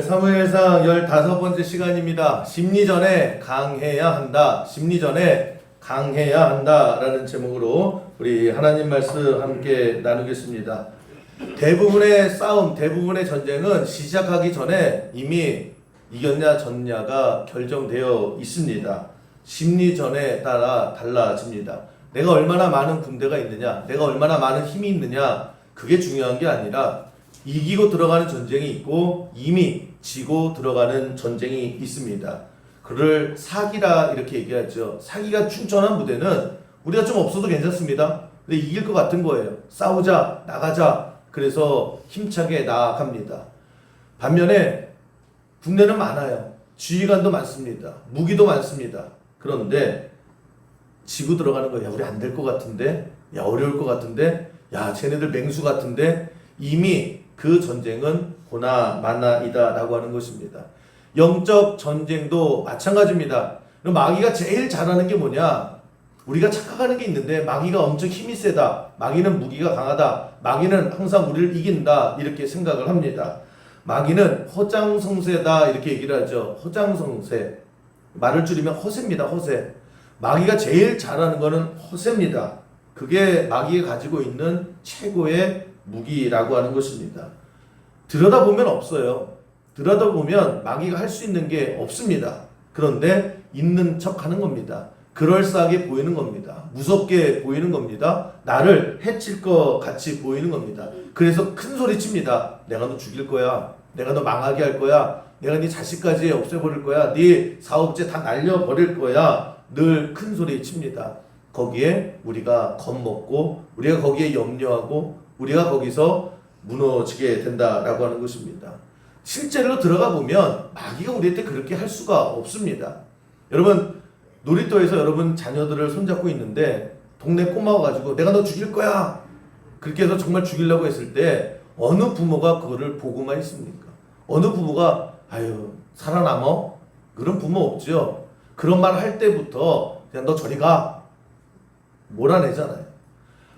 사무엘상 15번째 시간입니다. 심리전에 강해야 한다. 심리전에 강해야 한다. 라는 제목으로 우리 하나님 말씀 함께 나누겠습니다. 대부분의 싸움, 대부분의 전쟁은 시작하기 전에 이미 이겼냐 졌냐가 결정되어 있습니다. 심리전에 따라 달라집니다. 내가 얼마나 많은 군대가 있느냐, 내가 얼마나 많은 힘이 있느냐, 그게 중요한 게 아니라 이기고 들어가는 전쟁이 있고 이미 지고 들어가는 전쟁이 있습니다. 그를 사기라 이렇게 얘기하죠. 사기가 충천한 부대는 우리가 좀 없어도 괜찮습니다. 근데 이길 것 같은 거예요. 싸우자, 나가자. 그래서 힘차게 나아갑니다. 반면에 군대는 많아요. 지휘관도 많습니다. 무기도 많습니다. 그런데 지고 들어가는 거야. 야, 우리 안 될 것 같은데? 야, 어려울 것 같은데? 야, 쟤네들 맹수 같은데? 이미 그 전쟁은 고나 마나이다 라고 하는 것입니다. 영적 전쟁도 마찬가지입니다. 마귀가 제일 잘하는 게 뭐냐? 우리가 착각하는 게 있는데 마귀가 엄청 힘이 세다. 마귀는 무기가 강하다. 마귀는 항상 우리를 이긴다. 이렇게 생각을 합니다. 마귀는 허장성세다. 이렇게 얘기를 하죠. 허장성세. 말을 줄이면 허세입니다. 허세. 마귀가 제일 잘하는 거는 허세입니다. 그게 마귀가 가지고 있는 최고의 무기라고 하는 것입니다. 들여다보면 없어요. 들여다보면 마귀가 할 수 있는 게 없습니다. 그런데 있는 척 하는 겁니다. 그럴싸하게 보이는 겁니다. 무섭게 보이는 겁니다. 나를 해칠 것 같이 보이는 겁니다. 그래서 큰 소리 칩니다. 내가 너 죽일 거야. 내가 너 망하게 할 거야. 내가 네 자식까지 없애버릴 거야. 네 사업체 다 날려버릴 거야. 늘 큰 소리 칩니다. 거기에 우리가 겁먹고 우리가 거기에 염려하고 우리가 거기서 무너지게 된다라고 하는 것입니다. 실제로 들어가 보면 마귀가 우리한테 그렇게 할 수가 없습니다. 여러분 놀이터에서 여러분 자녀들을 손잡고 있는데 동네 꼬마가 가지고 내가 너 죽일 거야 그렇게 해서 정말 죽이려고 했을 때 어느 부모가 그거를 보고만 있습니까? 어느 부모가 아유 살아남어? 그런 부모 없죠. 그런 말 할 때부터 그냥 너 저리 가 몰아내잖아요.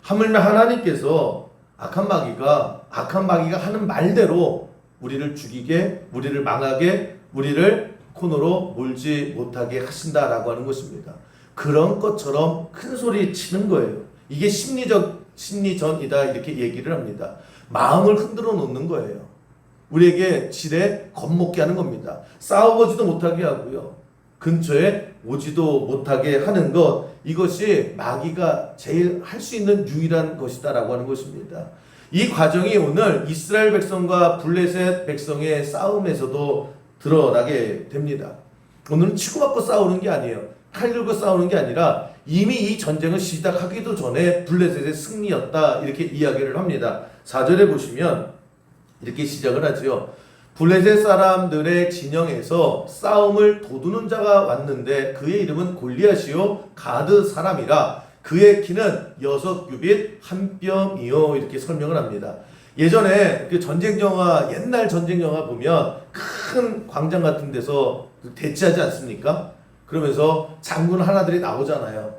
하물며 하나님께서 악한 마귀가 하는 말대로 우리를 죽이게, 우리를 망하게, 우리를 코너로 몰지 못하게 하신다라고 하는 것입니다. 그런 것처럼 큰 소리 치는 거예요. 이게 심리전이다 이렇게 얘기를 합니다. 마음을 흔들어 놓는 거예요. 우리에게 지레 겁먹게 하는 겁니다. 싸워보지도 못하게 하고요. 근처에 오지도 못하게 하는 것, 이것이 마귀가 제일 할 수 있는 유일한 것이다라고 하는 것입니다. 이 과정이 오늘 이스라엘 백성과 블레셋 백성의 싸움에서도 드러나게 됩니다. 오늘은 치고받고 싸우는 게 아니에요. 칼 들고 싸우는 게 아니라 이미 이 전쟁을 시작하기도 전에 블레셋의 승리였다 이렇게 이야기를 합니다. 4절에 보시면 이렇게 시작을 하죠. 블레셋 사람들의 진영에서 싸움을 도두는 자가 왔는데 그의 이름은 골리앗이요 가드 사람이라 그의 키는 6규빗 1뼘이요 이렇게 설명을 합니다. 예전에 그 전쟁 영화, 옛날 전쟁 영화 보면 큰 광장 같은 데서 대치하지 않습니까? 그러면서 장군 하나들이 나오잖아요.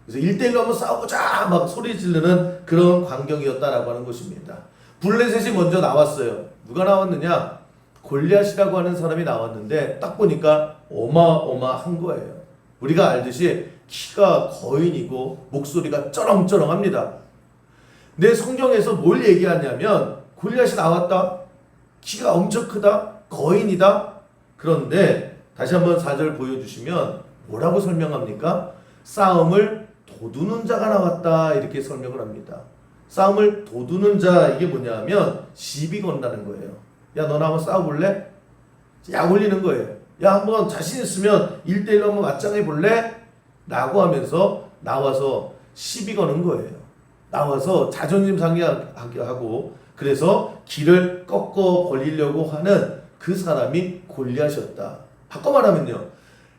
그래서 1대1로 한번 싸워보자 막 소리 지르는 그런 광경이었다라고 하는 것입니다. 블레셋이 먼저 나왔어요. 누가 나왔느냐? 골리앗이라고 하는 사람이 나왔는데 딱 보니까 어마어마한 거예요. 우리가 알듯이 키가 거인이고 목소리가 쩌렁쩌렁합니다. 근데 성경에서 뭘 얘기하냐면 골리앗이 나왔다. 키가 엄청 크다. 거인이다. 그런데 다시 한번 4절 보여주시면 뭐라고 설명합니까? 싸움을 도두는 자가 나왔다 이렇게 설명을 합니다. 싸움을 도두는 자 이게 뭐냐면 시비 건다는 거예요. 야 너나 한번 싸워볼래? 약 올리는 거예요. 야 한번 자신 있으면 1대1로 한번 맞짱해 볼래? 라고 하면서 나와서 시비 거는 거예요. 나와서 자존심 상하게 하고 그래서 길을 꺾어 버리려고 하는 그 사람이 골리앗이었다. 바꿔 말하면요.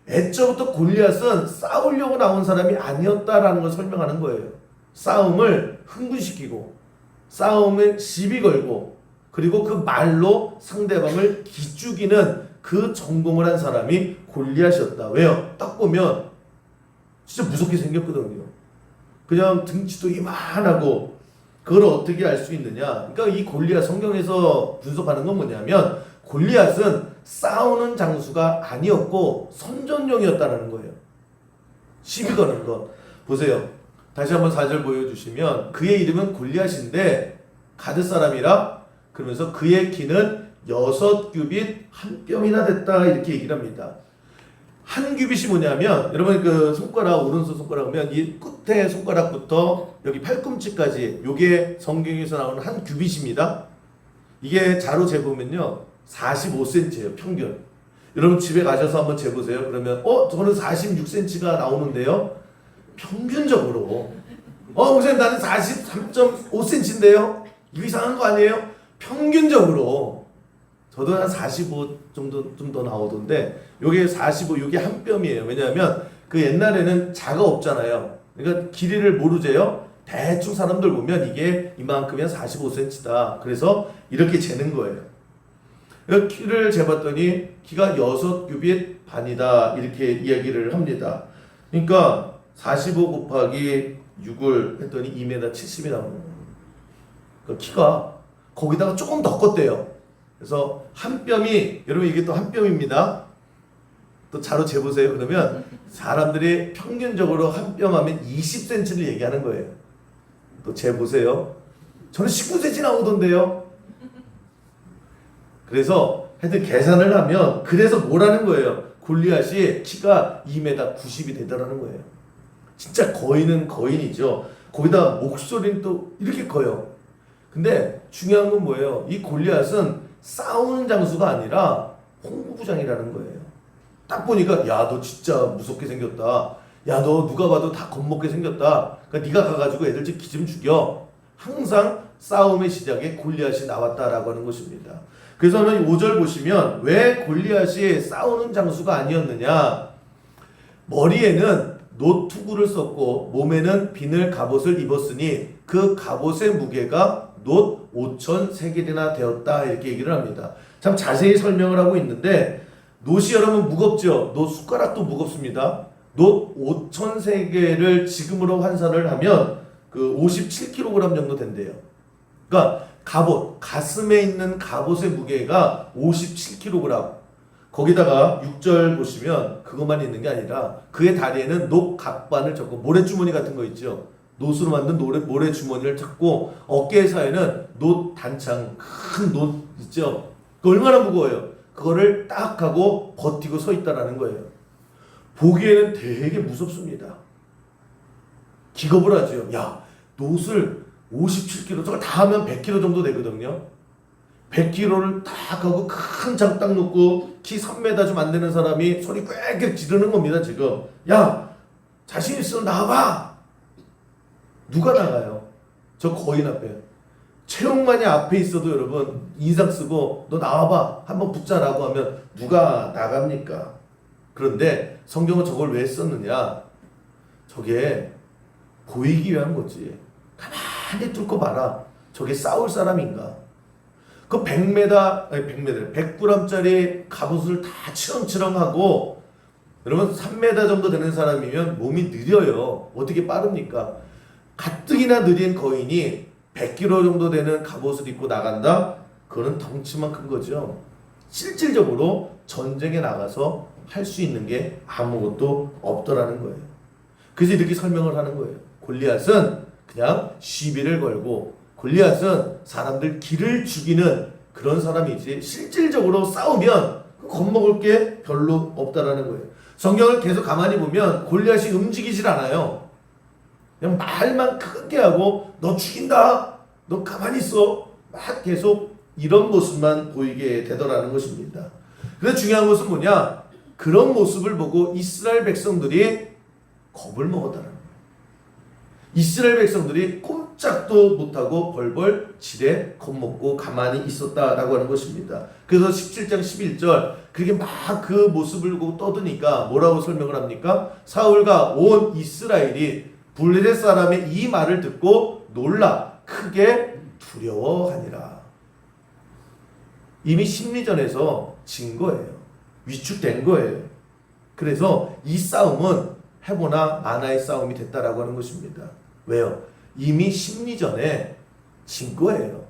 애초부터 골리앗은 싸우려고 나온 사람이 아니었다라는 걸 설명하는 거예요. 싸움을 흥분시키고 싸움을 시비 걸고 그리고 그 말로 상대방을 기죽이는 그 전공을 한 사람이 골리앗이었다. 왜요? 딱 보면 진짜 무섭게 생겼거든요. 그냥 등치도 이만하고 그걸 어떻게 알 수 있느냐? 그러니까 이 골리앗 성경에서 분석하는 건 뭐냐면 골리앗은 싸우는 장수가 아니었고 선전용이었다는 거예요. 시비 거는 것. 보세요. 다시 한번 4절 보여주시면 그의 이름은 골리앗인데 가드 사람이라 그러면서 그의 키는 6규빗 한 뼘이나 됐다 이렇게 얘기를 합니다. 한 규빗이 뭐냐면 여러분 그 손가락 오른손 손가락 보면 이 끝에 손가락부터 여기 팔꿈치까지 요게 성경에서 나오는 한 규빗입니다. 이게 자로 재보면요 45cm예요 평균. 여러분 집에 가셔서 한번 재보세요. 그러면 저는 46cm가 나오는데요. 평균적으로 목사님 나는 43.5cm인데요. 이거 이상한 거 아니에요? 평균적으로 저도 한 45 정도 좀 더 나오던데 요게 45 요게 한 뼘이에요. 왜냐하면 그 옛날에는 자가 없잖아요. 그러니까 길이를 모르재요. 대충 사람들 보면 이게 이만큼이면 45cm다. 그래서 이렇게 재는 거예요. 키를 재봤더니 키가 6규빗 반이다 이렇게 이야기를 합니다. 그러니까 45 곱하기 6을 했더니 2m 70이 나오는 거예요. 그러니까 키가 거기다가 조금 더 컸대요. 그래서 한 뼘이 여러분 이게 또 한 뼘입니다. 또 자로 재보세요. 그러면 사람들이 평균적으로 한 뼘 하면 20cm를 얘기하는 거예요. 또 재보세요. 저는 19cm 나오던데요. 그래서 하여튼 계산을 하면 그래서 뭐라는 거예요. 골리앗이 키가 2m 90이 되더라는 거예요. 진짜 거인은 거인이죠. 거기다 목소리는 또 이렇게 커요. 근데 중요한 건 뭐예요? 이 골리앗은 싸우는 장수가 아니라 홍보부장이라는 거예요. 딱 보니까 야 너 진짜 무섭게 생겼다. 야 너 누가 봐도 다 겁먹게 생겼다. 그러니까 네가 가가지고 애들 좀 기 좀 죽여. 항상 싸움의 시작에 골리앗이 나왔다라고 하는 것입니다. 그래서는 5절 보시면 왜 골리앗이 싸우는 장수가 아니었느냐. 머리에는 놋투구를 썼고 몸에는 비늘 갑옷을 입었으니 그 갑옷의 무게가 놋 5,000세겔이나 되었다 이렇게 얘기를 합니다. 참 자세히 설명을 하고 있는데 놋이 여러분 무겁죠. 놋 숟가락도 무겁습니다. 놋 5,000세겔을 지금으로 환산을 하면 그 57kg 정도 된대요. 그러니까 갑옷, 가슴에 있는 갑옷의 무게가 57kg. 거기다가 6절 보시면 그것만 있는 게 아니라 그의 다리에는 놋 갑반을 쳤고 모래주머니 같은 거 있죠. 놋으로 만든 모래주머니를 쳤고 어깨 사이에는 놋 단창, 큰 놋 있죠. 그 얼마나 무거워요. 그거를 딱 하고 버티고 서 있다라는 거예요. 보기에는 되게 무섭습니다. 기겁을 하죠. 야, 놋을 57kg, 저걸 다 하면 100kg 정도 되거든요. 100kg를 딱 하고 큰 장 딱 놓고 키 3m 좀 안 되는 사람이 소리 꽥꽥 지르는 겁니다, 지금. 야, 자신 있으면 나와봐! 누가 나가요? 저 거인 앞에. 최홍만이 앞에 있어도 여러분 인상 쓰고 너 나와봐! 한번 붙자라고 하면 누가 나갑니까? 그런데 성경은 저걸 왜 썼느냐? 저게 보이기 위한 거지. 가만히 뚫고 봐라. 저게 싸울 사람인가? 그 100g짜리 갑옷을 다 치렁치렁하고 여러분 3m 정도 되는 사람이면 몸이 느려요. 어떻게 빠릅니까? 가뜩이나 느린 거인이 100kg 정도 되는 갑옷을 입고 나간다? 그거는 덩치만 큰 거죠. 실질적으로 전쟁에 나가서 할 수 있는 게 아무것도 없더라는 거예요. 그래서 이렇게 설명을 하는 거예요. 골리앗은 그냥 시비를 걸고 골리앗은 사람들 기를 죽이는 그런 사람이지 실질적으로 싸우면 겁먹을 게 별로 없다라는 거예요. 성경을 계속 가만히 보면 골리앗이 움직이질 않아요. 그냥 말만 크게 하고 너 죽인다. 너 가만히 있어. 막 계속 이런 모습만 보이게 되더라는 것입니다. 그래서 중요한 것은 뭐냐? 그런 모습을 보고 이스라엘 백성들이 겁을 먹었다는 거예요. 이스라엘 백성들이 꼼짝도 못하고 벌벌 지레 겁먹고 가만히 있었다라고 하는 것입니다. 그래서 17장 11절 그렇게 막 그 모습을 보고 떠드니까 뭐라고 설명을 합니까? 사울과 온 이스라엘이 블레셋 사람의 이 말을 듣고 놀라 크게 두려워하니라. 이미 심리전에서 진 거예요. 위축된 거예요. 그래서 이 싸움은 해보나 마나의 싸움이 됐다라고 하는 것입니다. 왜요? 이미 심리전에 진 거예요.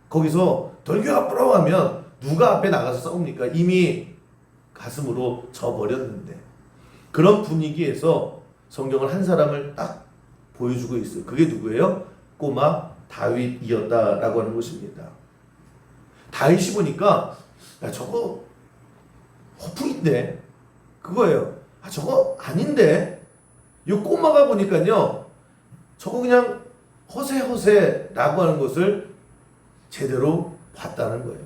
거기서 돌격 앞으로 하면 누가 앞에 나가서 싸웁니까? 이미 가슴으로 져버렸는데. 그런 분위기에서 성경은 한 사람을 딱 보여주고 있어요. 그게 누구예요? 꼬마 다윗이었다라고 하는 것입니다. 다윗이 보니까 야 저거 허풍인데 그거예요. 아 저거 아닌데 이 꼬마가 보니까요 저거 그냥 허세허세라고 하는 것을 제대로 봤다는 거예요.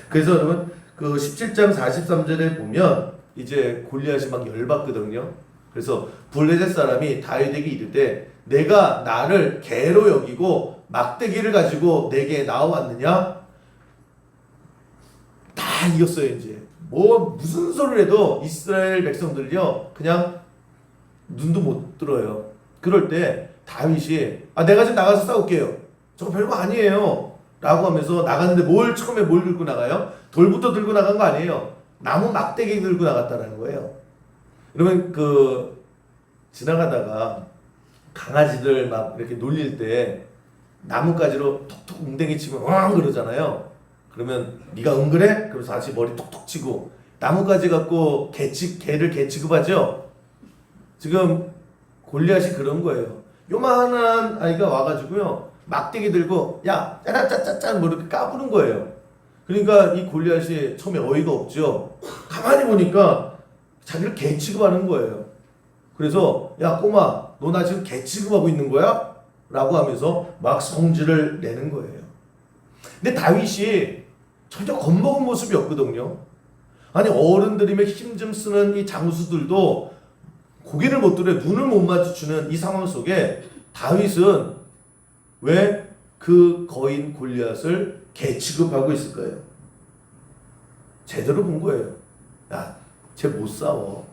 그래서 여러분 그 17장 43절에 보면 이제 골리앗이 막 열받거든요. 그래서 블레셋 사람이 다윗에게 이르되 내가 나를 개로 여기고 막대기를 가지고 내게 나와왔느냐? 다 이겼어요. 이제 뭐 무슨 소리를 해도 이스라엘 백성들이요 그냥 눈도 못 들어요. 그럴 때 다윗이 내가 지금 나가서 싸울게요. 저거 별거 아니에요 라고 하면서 나갔는데 처음에 뭘 들고 나가요? 돌부터 들고 나간 거 아니에요. 나무 막대기 들고 나갔다는 거예요. 그러면 지나가다가 강아지들 막 이렇게 놀릴 때 나뭇가지로 톡톡 웅댕이 치면 왕 그러잖아요. 그러면 네가 그래? 그래서 다시 머리 톡톡 치고 나뭇가지 갖고 개를 개 취급하죠. 지금 골리앗이 그런 거예요. 요만한 아이가 와가지고요 막대기 들고 야 짜짜짜짜 뭐 이렇게 까부는 거예요. 그러니까 이 골리앗이 처음에 어이가 없죠. 가만히 보니까 자기를 개 취급하는 거예요. 그래서 야 꼬마 너 나 지금 개 취급하고 있는 거야? 라고 하면서 막 성질을 내는 거예요. 근데 다윗이 전혀 겁먹은 모습이 없거든요. 아니 어른들이면 힘 좀 쓰는 이 장수들도 고개를 못 들어요. 눈을 못 마주치는 이 상황 속에 다윗은 왜 그 거인 골리앗을 개 취급하고 있을까요? 제대로 본 거예요. 야, 쟤 못 싸워.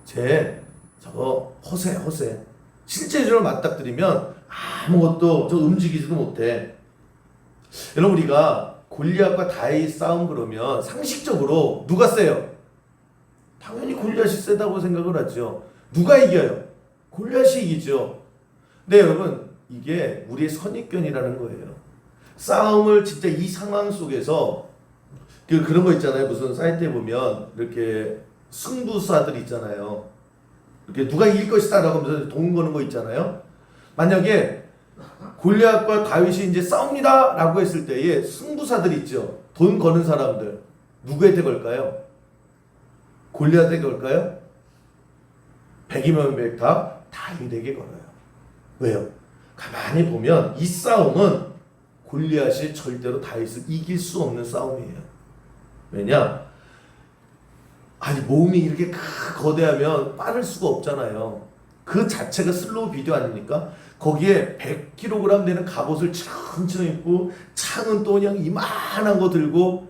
쟤 저거 허세. 실제적으로 맞닥뜨리면 아무것도 움직이지도 못해. 여러분 우리가 골리앗과 다윗 싸움 그러면 상식적으로 누가 세요? 당연히 골리앗이 세다고 생각을 하죠. 누가 이겨요? 골리앗이 이기죠. 네 여러분 이게 우리의 선입견이라는 거예요. 싸움을 진짜 이 상황 속에서 그런 거 있잖아요. 무슨 사이트에 보면 이렇게 승부사들 있잖아요. 이렇게 누가 이길 것이다 라고 하면서 돈 거는 거 있잖아요. 만약에 골리앗과 다윗이 이제 싸웁니다 라고 했을 때에 승부사들 있죠. 돈 거는 사람들 누구한테 걸까요? 골리앗에게 걸까요? 100이면 100 다 다윗에게 걸어요. 왜요? 가만히 보면 이 싸움은 골리앗이 절대로 다윗을 이길 수 없는 싸움이에요. 왜냐? 아니 몸이 이렇게 거대하면 빠를 수가 없잖아요. 그 자체가 슬로우 비디오 아닙니까? 거기에 100kg 되는 갑옷을 천천히 입고 창은 또 그냥 이만한 거 들고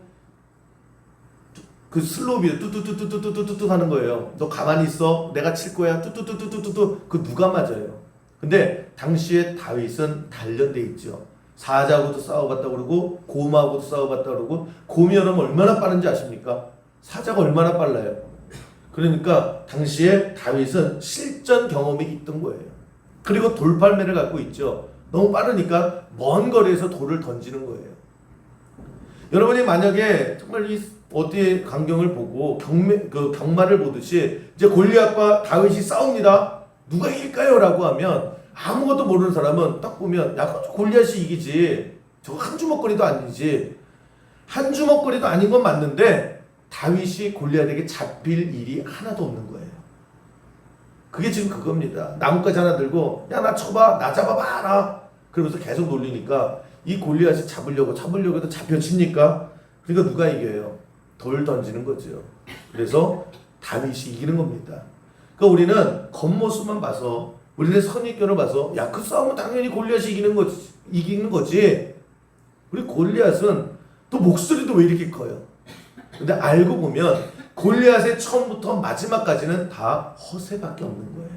그 슬로우 비디오 뚜뚜뚜뚜뚜뚜뚜 하는 거예요. 너 가만히 있어. 내가 칠 거야. 뚜뚜뚜뚜뚜뚜. 그 누가 맞아요? 근데 당시에 다윗은 단련돼 있죠. 사자하고도 싸워봤다 그러고 곰하고도 싸워봤다 그러고 곰이 여러분 얼마나 빠른지 아십니까? 사자가 얼마나 빨라요. 그러니까 당시에 다윗은 실전 경험이 있던 거예요. 그리고 돌팔매를 갖고 있죠. 너무 빠르니까 먼 거리에서 돌을 던지는 거예요. 여러분이 만약에 정말 이 어디의 광경을 보고 경마를 보듯이 이제 골리앗과 다윗이 싸웁니다. 누가 이길까요? 라고 하면 아무것도 모르는 사람은 딱 보면 야 골리앗이 이기지. 저거 한 주먹거리도 아니지. 한 주먹거리도 아닌 건 맞는데 다윗이 골리앗에게 잡힐 일이 하나도 없는 거예요. 그게 지금 그겁니다. 나뭇가지 하나 들고 야 나 쳐봐 나 잡아봐라 그러면서 계속 놀리니까 이 골리앗이 잡으려고 해도 잡혀집니까? 그러니까 누가 이겨요? 돌 던지는 거죠. 그래서 다윗이 이기는 겁니다. 그러니까 우리는 겉모습만 봐서 우리는 선입견을 봐서 야 그 싸움은 당연히 골리앗이 이기는 거지. 우리 골리앗은 또 목소리도 왜 이렇게 커요? 근데 알고 보면 골리앗의 처음부터 마지막까지는 다 허세밖에 없는 거예요.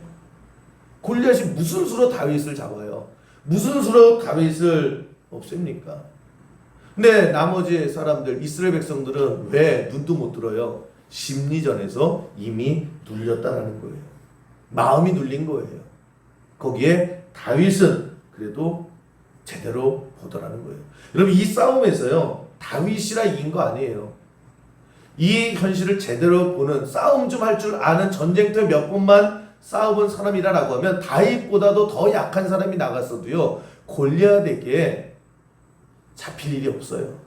골리앗이 무슨 수로 다윗을 잡아요? 무슨 수로 다윗을 없앱니까? 근데 나머지 사람들 이스라엘 백성들은 왜 눈도 못 들어요? 심리전에서 이미 눌렸다라는 거예요. 마음이 눌린 거예요. 거기에 다윗은 그래도 제대로 보더라는 거예요. 여러분 이 싸움에서요 다윗이라 이긴 거 아니에요. 이 현실을 제대로 보는, 싸움 좀 할 줄 아는, 전쟁터에 몇 번만 싸워본 사람이라고 하면 다윗보다도 더 약한 사람이 나갔어도요, 골리앗에게 잡힐 일이 없어요.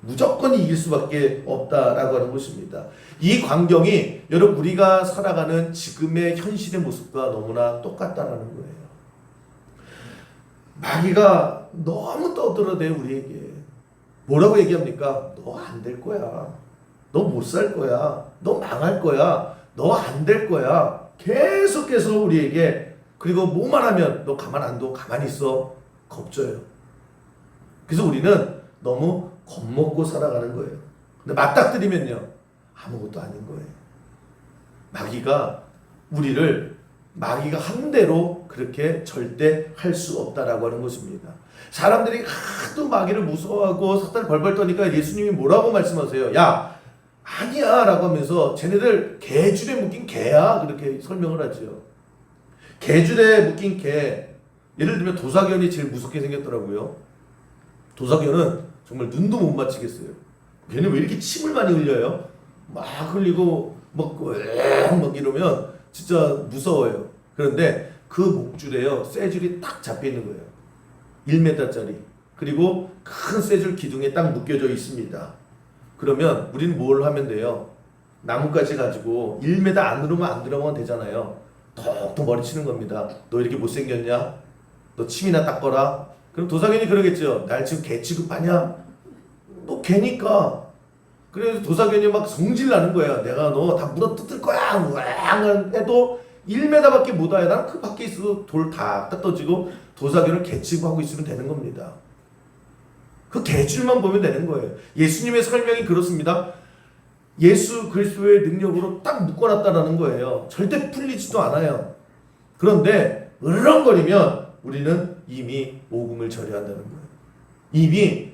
무조건 이길 수밖에 없다라고 하는 것입니다. 이 광경이 여러분 우리가 살아가는 지금의 현실의 모습과 너무나 똑같다라는 거예요. 마귀가 너무 떠들어대요, 우리에게. 뭐라고 얘기합니까? 너 안 될 거야. 너 못 살 거야. 너 망할 거야. 너 안 될 거야. 계속해서 우리에게, 그리고 뭐만 하면 너 가만 안 둬. 가만히 있어. 겁줘요. 그래서 우리는 너무 겁먹고 살아가는 거예요. 근데 맞닥뜨리면요, 아무것도 아닌 거예요. 마귀가 한 대로 그렇게 절대 할 수 없다라고 하는 것입니다. 사람들이 하도 마귀를 무서워하고 사탄을 벌벌 떠니까 예수님이 뭐라고 말씀하세요? 야, 아니야 라고 하면서 쟤네들 개줄에 묶인 개야, 그렇게 설명을 하죠. 개줄에 묶인 개, 예를 들면 도사견이 제일 무섭게 생겼더라고요. 도사견은 정말 눈도 못 맞추겠어요. 걔는 왜 이렇게 침을 많이 흘려요? 막 흘리고 막 이러면 진짜 무서워요. 그런데 그 목줄에요, 쇠줄이 딱 잡혀 있는 거예요. 1m짜리. 그리고 큰 쇠줄 기둥에 딱 묶여져 있습니다. 그러면 우리는 뭘 하면 돼요? 나뭇가지 가지고 1m 안으로만 안 들어가면 되잖아요. 톡톡 머리 치는 겁니다. 너 이렇게 못생겼냐? 너 침이나 닦거라. 그럼 도사견이 그러겠죠. 날 지금 개 취급하냐? 너 개니까. 그래서 도사견이 막 성질 나는 거야. 내가 너 다 물어 뜯을 거야. 우왕 해도 1m밖에 못 와요. 나는 그 밖에 있어도 돌 다 떠지고 도사견을 개 취급하고 있으면 되는 겁니다. 그 개줄만 보면 되는 거예요. 예수님의 설명이 그렇습니다. 예수 그리스도의 능력으로 딱 묶어놨다라는 거예요. 절대 풀리지도 않아요. 그런데 으르렁거리면 우리는 이미 오금을 절여한다는 거예요. 이미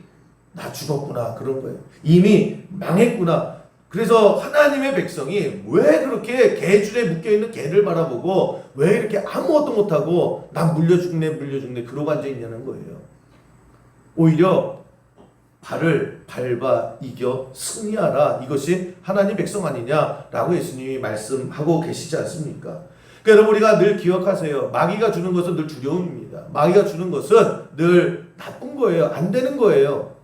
나 죽었구나, 그런 거예요. 이미 망했구나. 그래서 하나님의 백성이 왜 그렇게 개줄에 묶여있는 개를 바라보고 왜 이렇게 아무것도 못하고 난 물려 죽네 그러고 앉아있냐는 거예요. 오히려 발을 밟아 이겨 승리하라, 이것이 하나님 백성 아니냐라고 예수님이 말씀하고 계시지 않습니까? 그러니까 여러분, 우리가 늘 기억하세요. 마귀가 주는 것은 늘 두려움입니다. 마귀가 주는 것은 늘 나쁜 거예요. 안 되는 거예요.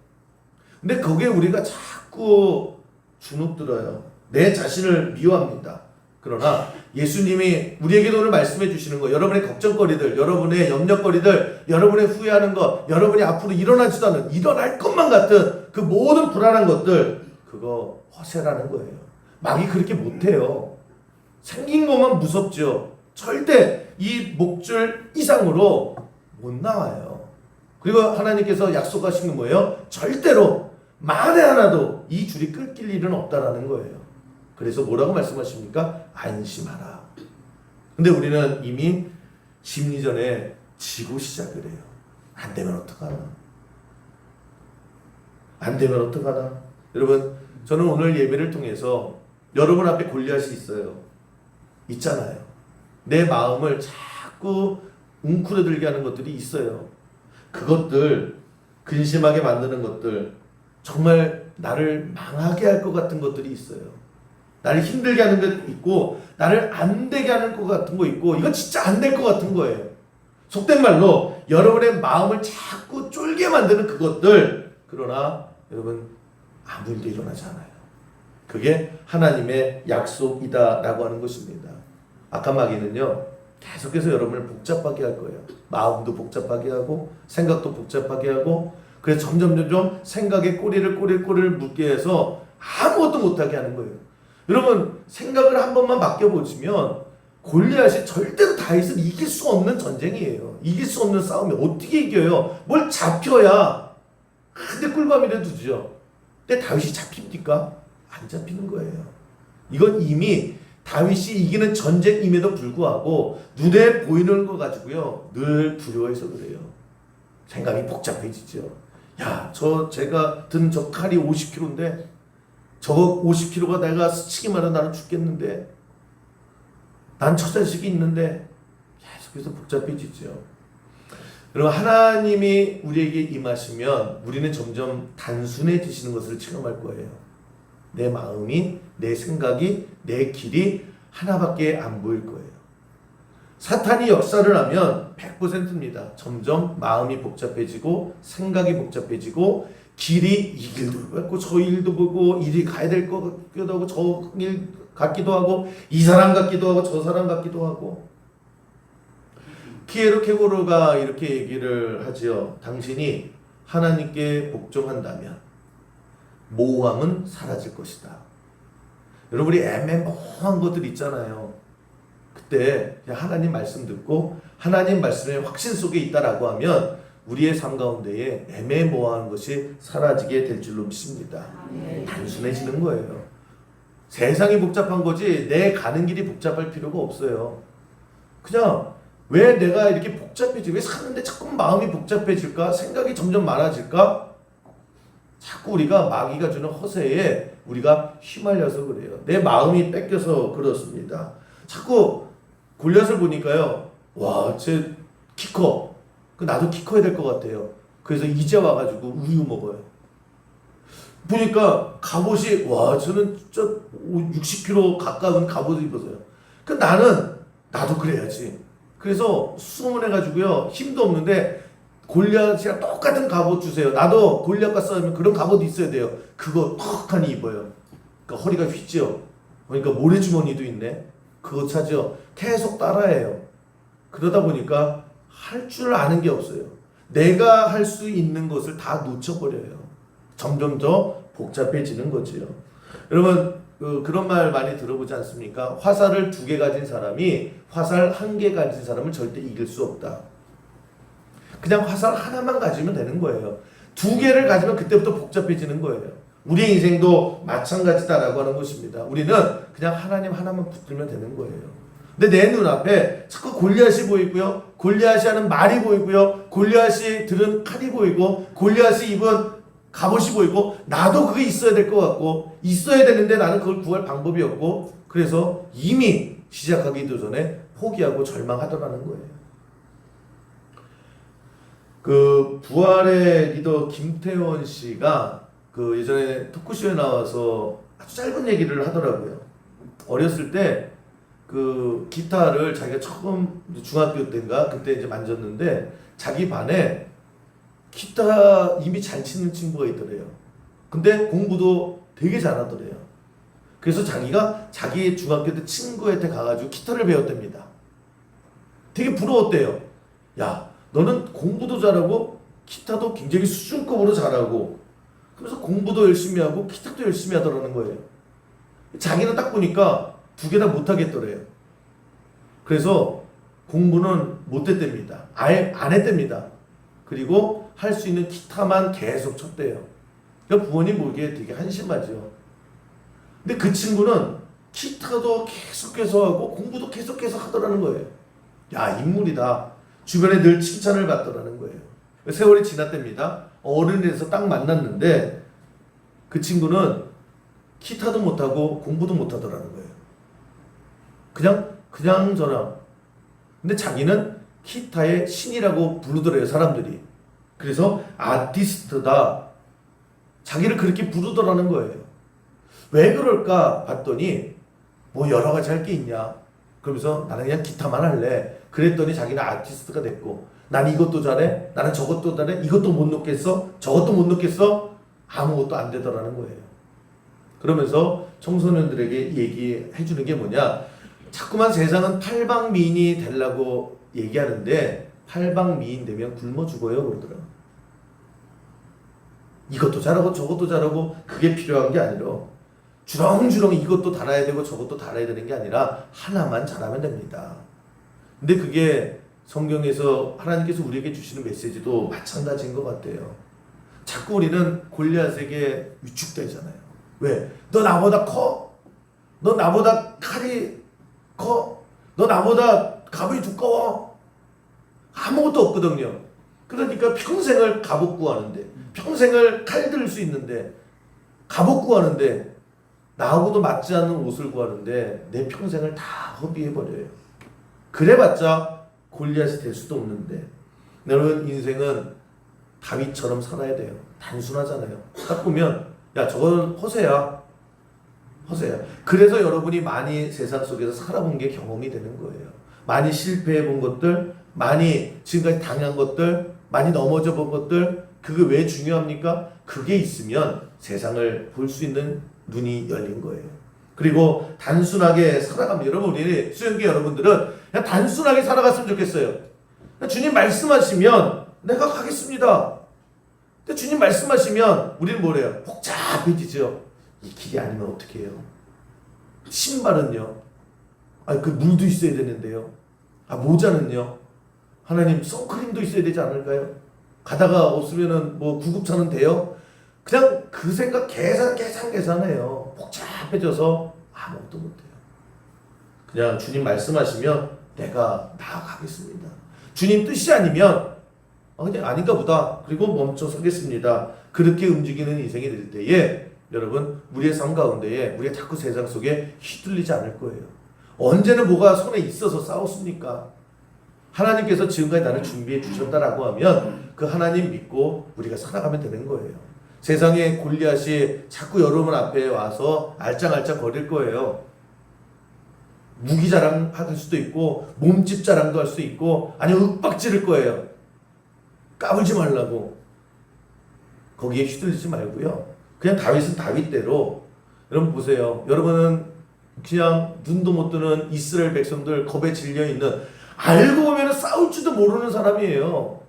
근데 거기에 우리가 자꾸 주눅들어요. 내 자신을 미워합니다. 그러나 예수님이 우리에게도 오늘 말씀해 주시는 거, 여러분의 걱정거리들, 여러분의 염려거리들, 여러분의 후회하는 것, 여러분이 앞으로 일어나지도 않은, 일어날 것만 같은 그 모든 불안한 것들, 그거 허세라는 거예요. 마귀 그렇게 못해요. 생긴 것만 무섭죠. 절대 이 목줄 이상으로 못 나와요. 그리고 하나님께서 약속하신 건 뭐예요? 절대로 만에 하나도 이 줄이 끊길 일은 없다라는 거예요. 그래서 뭐라고 말씀하십니까? 안심하라. 근데 우리는 이미 심리전에 지고 시작을 해요. 안 되면 어떡하나? 안 되면 어떡하나? 여러분, 저는 오늘 예배를 통해서 여러분 앞에 골리앗이 있어요. 있잖아요. 내 마음을 자꾸 웅크러들게 하는 것들이 있어요. 그것들, 근심하게 만드는 것들, 정말 나를 망하게 할 것 같은 것들이 있어요. 나를 힘들게 하는 것 있고, 나를 안 되게 하는 것 같은 거 있고, 이건 진짜 안 될 것 같은 거예요. 속된 말로 여러분의 마음을 자꾸 쫄게 만드는 그것들, 그러나 여러분 아무 일도 일어나지 않아요. 그게 하나님의 약속이다라고 하는 것입니다. 악한 마귀는요, 계속해서 여러분을 복잡하게 할 거예요. 마음도 복잡하게 하고 생각도 복잡하게 하고, 그래서 점점 생각에 꼬리를 묶게 해서 아무것도 못하게 하는 거예요. 여러분, 생각을 한 번만 바뀌어보시면 골리앗이 절대로 다윗을 이길 수 없는 전쟁이에요. 이길 수 없는 싸움이 어떻게 이겨요? 뭘 잡혀야 한대 꿀밤이라도 주죠. 근데 다윗이 잡힙니까? 안 잡히는 거예요. 이건 이미 다윗이 이기는 전쟁임에도 불구하고 눈에 보이는 거 가지고요, 늘 두려워해서 그래요. 생각이 복잡해지죠. 야, 제가 든 저 칼이 50kg인데 저 50kg가 내가 스치기만 하면 나는 죽겠는데, 난 처자식이 있는데, 계속해서 복잡해지죠. 여러분, 하나님이 우리에게 임하시면 우리는 점점 단순해지시는 것을 체험할 거예요. 내 마음이, 내 생각이, 내 길이 하나밖에 안 보일 거예요. 사탄이 역사를 하면 100%입니다. 점점 마음이 복잡해지고 생각이 복잡해지고 길이 이 길도 보고 저 일도 보고 이리 가야 될 것 같기도 하고 저 일 같기도 하고 이 사람 같기도 하고 저 사람 같기도 하고. 키에르 케고르가 이렇게 얘기를 하지요. 당신이 하나님께 복종한다면 모호함은 사라질 것이다. 여러분, 우리 애매모호한 것들 있잖아요. 그때 하나님 말씀 듣고 하나님 말씀의 확신 속에 있다라고 하면 우리의 삶 가운데에 애매모호한 것이 사라지게 될 줄로 믿습니다. 단순해지는 거예요. 세상이 복잡한 거지 내 가는 길이 복잡할 필요가 없어요. 그냥 왜 내가 이렇게 복잡해지? 왜 사는데 자꾸 마음이 복잡해질까? 생각이 점점 많아질까? 자꾸 우리가 마귀가 주는 허세에 우리가 휘말려서 그래요. 내 마음이 뺏겨서 그렇습니다. 자꾸 골리앗을 보니까요. 와, 쟤 키 커. 나도 키 커야 될 것 같아요. 그래서 이제 와가지고 우유 먹어요. 보니까 갑옷이, 와, 저는 진짜 60kg 가까운 갑옷을 입었어요. 나도 그래야지. 그래서 수문해가지고요. 힘도 없는데 골리앗이랑 똑같은 갑옷 주세요. 나도 골리앗과 싸우면 그런 갑옷이 있어야 돼요. 그거 턱하니 입어요. 그러니까 허리가 휘죠. 그러니까 모래주머니도 있네. 그거 차죠. 계속 따라해요. 그러다 보니까 할 줄 아는 게 없어요. 내가 할 수 있는 것을 다 놓쳐버려요. 점점 더 복잡해지는 거지요. 여러분, 그런 말 많이 들어보지 않습니까? 화살을 2개 가진 사람이 화살 1개 가진 사람을 절대 이길 수 없다. 그냥 화살 하나만 가지면 되는 거예요. 2개를 가지면 그때부터 복잡해지는 거예요. 우리의 인생도 마찬가지다라고 하는 것입니다. 우리는 그냥 하나님 하나만 붙들면 되는 거예요. 근데 내 눈앞에 자꾸 골리앗이 보이고요. 골리앗이 하는 말이 보이고요. 골리앗이 들은 칼이 보이고 골리앗이 입은 갑옷이 보이고 나도 그게 있어야 될 것 같고 있어야 되는데 나는 그걸 구할 방법이 없고 그래서 이미 시작하기도 전에 포기하고 절망하더라는 거예요. 그 부활의 리더 김태원 씨가 그 예전에 토크쇼에 나와서 아주 짧은 얘기를 하더라고요. 어렸을 때 그 기타를 자기가 처음 중학교 때인가 그때 이제 만졌는데 자기 반에 기타 이미 잘 치는 친구가 있더래요. 근데 공부도 되게 잘하더래요. 그래서 자기가 자기 중학교 때 친구한테 가가지고 기타를 배웠답니다. 되게 부러웠대요. 야, 너는 공부도 잘하고 기타도 굉장히 수준급으로 잘하고 그래서 공부도 열심히 하고 기타도 열심히 하더라는 거예요. 자기는 딱 보니까 2개 다 못하겠더래요. 그래서 공부는 못했답니다. 아예 안 했답니다. 그리고 할 수 있는 기타만 계속 쳤대요. 그러니까 부모님 보기에 되게 한심하죠. 근데 그 친구는 기타도 계속해서 하고 공부도 계속해서 하더라는 거예요. 야, 인물이다. 주변에 늘 칭찬을 받더라는 거예요. 세월이 지났답니다. 어른이 돼서 딱 만났는데 그 친구는 기타도 못하고 공부도 못하더라는 거예요. 그냥 저랑. 근데 자기는 기타의 신이라고 부르더래요, 사람들이. 그래서 아티스트다. 자기를 그렇게 부르더라는 거예요. 왜 그럴까 봤더니 뭐 여러 가지 할 게 있냐. 그러면서 나는 그냥 기타만 할래. 그랬더니 자기는 아티스트가 됐고 난 이것도 잘해. 나는 저것도 잘해. 이것도 못 넣겠어. 저것도 못 넣겠어. 아무것도 안 되더라는 거예요. 그러면서 청소년들에게 얘기해 주는 게 뭐냐. 자꾸만 세상은 팔방미인이 되려고 얘기하는데 팔방미인 되면 굶어 죽어요 그러더라고요. 이것도 잘하고 저것도 잘하고 그게 필요한 게 아니라 주렁주렁 이것도 달아야 되고 저것도 달아야 되는 게 아니라 하나만 잘하면 됩니다. 근데 그게 성경에서 하나님께서 우리에게 주시는 메시지도 마찬가지인 것 같아요. 자꾸 우리는 골리앗에게 위축되잖아요. 왜? 너 나보다 커? 너 나보다 칼이 커? 너 나보다 갑이 두꺼워? 아무것도 없거든요. 그러니까 평생을 갑옷 구하는데 평생을 칼 들 수 있는데 갑옷 구하는데 나하고도 맞지 않는 옷을 구하는데 내 평생을 다 허비해버려요. 그래봤자 골리앗이 될 수도 없는데 여러분 인생은 다윗처럼 살아야 돼요. 단순하잖아요. 딱 보면 야 저건 허세야. 허세야. 그래서 여러분이 많이 세상 속에서 살아본 게 경험이 되는 거예요. 많이 실패해 본 것들, 많이 지금까지 당한 것들, 많이 넘어져 본 것들, 그게 왜 중요합니까? 그게 있으면 세상을 볼 수 있는 눈이 열린 거예요. 그리고 단순하게 살아가면 여러분 우리 수영계 여러분들은 그냥 단순하게 살아갔으면 좋겠어요. 주님 말씀하시면 내가 가겠습니다. 근데 주님 말씀하시면 우리는 뭐래요? 복잡해지죠. 이 길이 아니면 어떻게 해요? 신발은요? 그 물도 있어야 되는데요. 모자는요? 하나님 선크림도 있어야 되지 않을까요? 가다가 없으면은 뭐 구급차는 돼요? 그냥 그 생각 계산해요. 복잡해져서 아무것도 못해요. 그냥 주님 말씀하시면 내가 나아가겠습니다. 주님 뜻이 아니면 그냥 아닌가 보다. 그리고 멈춰 서겠습니다. 그렇게 움직이는 인생이 될 때에 여러분 우리의 삶 가운데에 우리가 자꾸 세상 속에 휘둘리지 않을 거예요. 언제는 뭐가 손에 있어서 싸웠습니까? 하나님께서 지금까지 나를 준비해 주셨다라고 하면 그 하나님 믿고 우리가 살아가면 되는 거예요. 세상에 골리앗이 자꾸 여러분 앞에 와서 알짱알짱 거릴 거예요. 무기 자랑 할 수도 있고 몸집 자랑도 할 수 있고 아니면 윽박지를 거예요. 까불지 말라고. 거기에 휘둘리지 말고요. 그냥 다윗은 다윗대로. 여러분 보세요. 여러분은 그냥 눈도 못 뜨는 이스라엘 백성들 겁에 질려있는 알고 보면 싸울 줄도 모르는 사람이에요.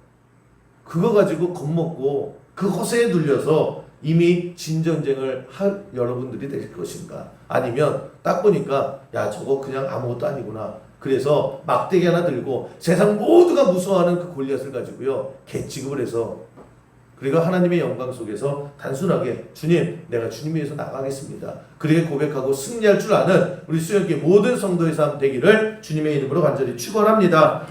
그거 가지고 겁먹고 그 허세에 눌려서 이미 진전쟁을 할 여러분들이 될 것인가? 아니면 딱 보니까 야 저거 그냥 아무것도 아니구나. 그래서 막대기 하나 들고 세상 모두가 무서워하는 그 골리앗을 가지고요 개취급을 해서 그리고 하나님의 영광 속에서 단순하게 주님 내가 주님 위해서 나가겠습니다. 그렇게 고백하고 승리할 줄 아는 우리 수영계 모든 성도의 삶 되기를 주님의 이름으로 간절히 축원합니다.